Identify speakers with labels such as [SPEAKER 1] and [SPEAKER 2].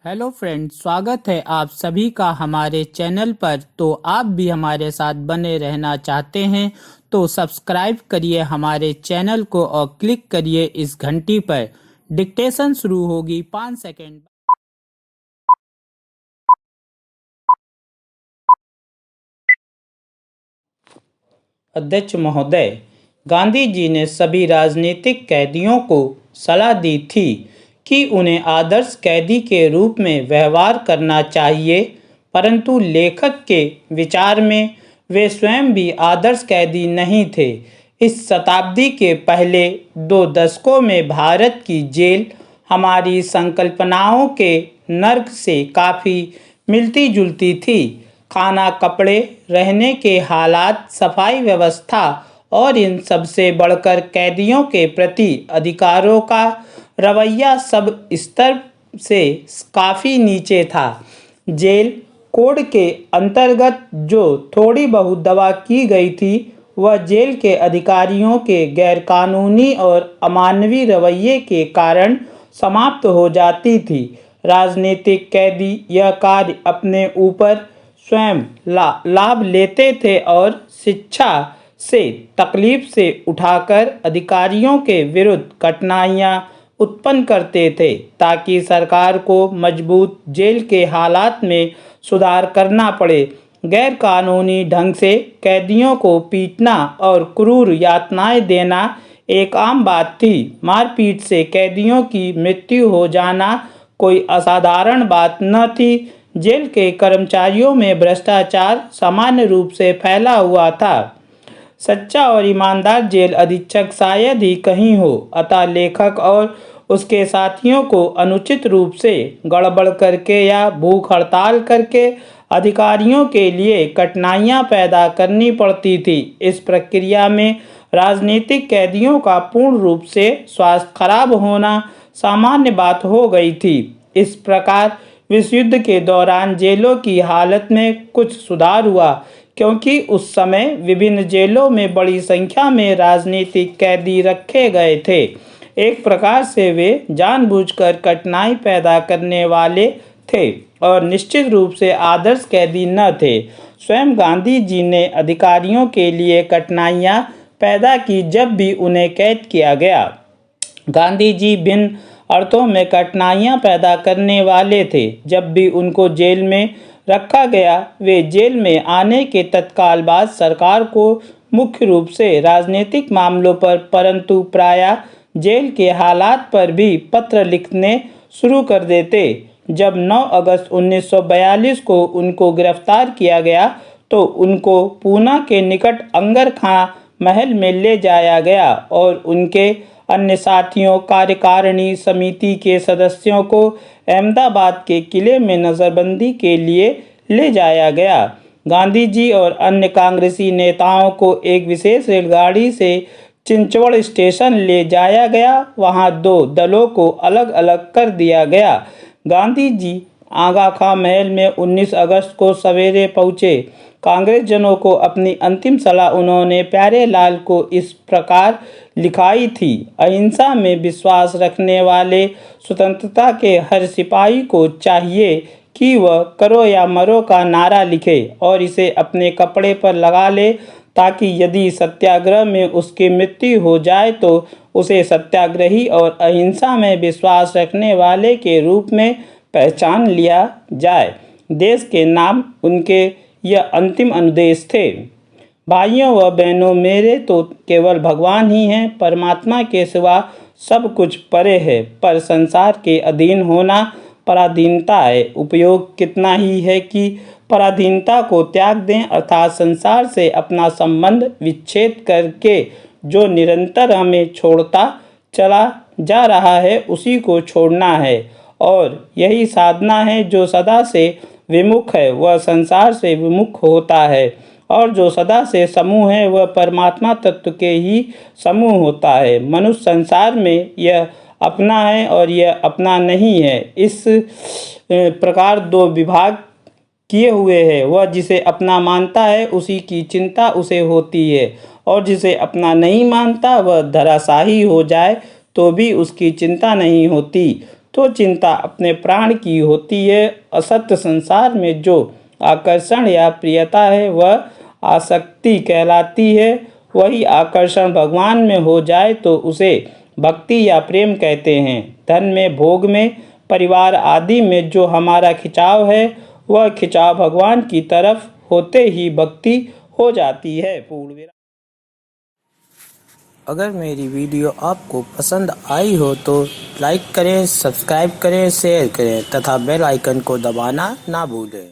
[SPEAKER 1] Hello friends, स्वागत है आप सभी का हमारे चैनल पर। तो आप भी हमारे साथ बने रहना चाहते हैं तो सब्सक्राइब करिए हमारे चैनल को और क्लिक करिए इस घंटी पर। डिक्टेशन शुरू होगी 5 सेकेंड। अध्यक्ष महोदय, गांधी जी ने सभी राजनीतिक कैदियों को सलाह दी थी कि उन्हें आदर्श कैदी के रूप में व्यवहार करना चाहिए, परंतु लेखक के विचार में वे स्वयं भी आदर्श कैदी नहीं थे। इस शताब्दी के पहले 2 दशकों में भारत की जेल हमारी संकल्पनाओं के नर्क से काफ़ी मिलती जुलती थी। खाना, कपड़े, रहने के हालात, सफाई व्यवस्था और इन सबसे बढ़कर कैदियों के प्रति अधिकारों का रवैया सब स्तर से काफ़ी नीचे था। जेल कोड के अंतर्गत जो थोड़ी बहुत दवा की गई थी वह जेल के अधिकारियों के गैरकानूनी और अमानवीय रवैये के कारण समाप्त हो जाती थी। राजनीतिक कैदी यह कार्य अपने ऊपर स्वयं लाभ लेते थे और शिक्षा से तकलीफ से उठाकर अधिकारियों के विरुद्ध कठिनाइयाँ उत्पन्न करते थे ताकि सरकार को मजबूत जेल के हालात में सुधार करना पड़े। गैर कानूनी ढंग से कैदियों को पीटना और क्रूर यातनाएं देना एक आम बात थी। मारपीट से कैदियों की मृत्यु हो जाना कोई असाधारण बात न थी। जेल के कर्मचारियों में भ्रष्टाचार सामान्य रूप से फैला हुआ था। सच्चा और ईमानदार जेल अधीक्षक शायद ही कहीं हो, अतः लेखक और उसके साथियों को अनुचित रूप से गड़बड़ करके या भूख हड़ताल करके अधिकारियों के लिए कठिनाइयां पैदा करनी पड़ती थी। इस प्रक्रिया में राजनीतिक कैदियों का पूर्ण रूप से स्वास्थ्य खराब होना सामान्य बात हो गई थी। इस प्रकार विश्व युद्ध के दौरान जेलों की हालत में कुछ सुधार हुआ, क्योंकि उस समय विभिन्न जेलों में बड़ी संख्या में राजनीतिक कैदी रखे गए थे। एक प्रकार से वे जानबूझकर कठिनाई पैदा करने वाले थे और निश्चित रूप से आदर्श कैदी न थे। स्वयं गांधी जी ने अधिकारियों के लिए कठिनाइयाँ पैदा की जब भी उन्हें कैद किया गया। गांधी जी भिन्न अर्थों में कठिनाइयां पैदा करने वाले थे। जब भी उनको जेल में रखा गया, वे जेल में आने के तत्काल बाद सरकार को मुख्य रूप से राजनीतिक मामलों पर, परंतु प्रायः जेल के हालात पर भी पत्र लिखने शुरू कर देते। जब 9 अगस्त 1942 को उनको गिरफ्तार किया गया तो उनको पूना के निकट अंगर खां महल में ले जाया गया और उनके अन्य साथियों, कार्यकारिणी समिति के सदस्यों को अहमदाबाद के किले में नज़रबंदी के लिए ले जाया गया। गांधी जी और अन्य कांग्रेसी नेताओं को एक विशेष रेलगाड़ी से चिंचवड़ स्टेशन ले जाया गया। वहां 2 दलों को अलग अलग कर दिया गया। गांधी जी आगा खां महल में 19 अगस्त को सवेरे पहुंचे। कांग्रेस जनों को अपनी अंतिम सलाह उन्होंने प्यारेलाल को इस प्रकार लिखाई थी। अहिंसा में विश्वास रखने वाले स्वतंत्रता के हर सिपाही को चाहिए कि वह करो या मरो का नारा लिखे और इसे अपने कपड़े पर लगा ले, ताकि यदि सत्याग्रह में उसकी मृत्यु हो जाए तो उसे सत्याग्रही और अहिंसा में विश्वास रखने वाले के रूप में पहचान लिया जाए। देश के नाम उनके यह अंतिम अनुदेश थे। भाइयों व बहनों, मेरे तो केवल भगवान ही हैं, परमात्मा के सिवा सब कुछ परे है, पर संसार के अधीन होना पराधीनता है। उपयोग कितना ही है कि पराधीनता को त्याग दें, अर्थात संसार से अपना संबंध विच्छेद करके जो निरंतर हमें छोड़ता चला जा रहा है उसी को छोड़ना है, और यही साधना है। जो सदा से विमुख है वह संसार से विमुख होता है, और जो सदा से समूह है वह परमात्मा तत्व के ही समूह होता है। मनुष्य संसार में यह अपना है और यह अपना नहीं है। इस प्रकार 2 विभाग किए हुए हैं। वह जिसे अपना मानता है उसी की चिंता उसे होती है, और जिसे अपना नहीं मानता वह धराशायी हो जाए तो भी उसकी चिंता नहीं होती। तो चिंता अपने प्राण की होती है। असत्य संसार में जो आकर्षण या प्रियता है वह आसक्ति कहलाती है। वही आकर्षण भगवान में हो जाए तो उसे भक्ति या प्रेम कहते हैं। धन में, भोग में, परिवार आदि में जो हमारा खिंचाव है वह खिंचाव भगवान की तरफ होते ही भक्ति हो जाती है। अगर मेरी वीडियो आपको पसंद आई हो तो लाइक करें, सब्सक्राइब करें, शेयर करें तथा बेल आइकन को दबाना ना भूलें।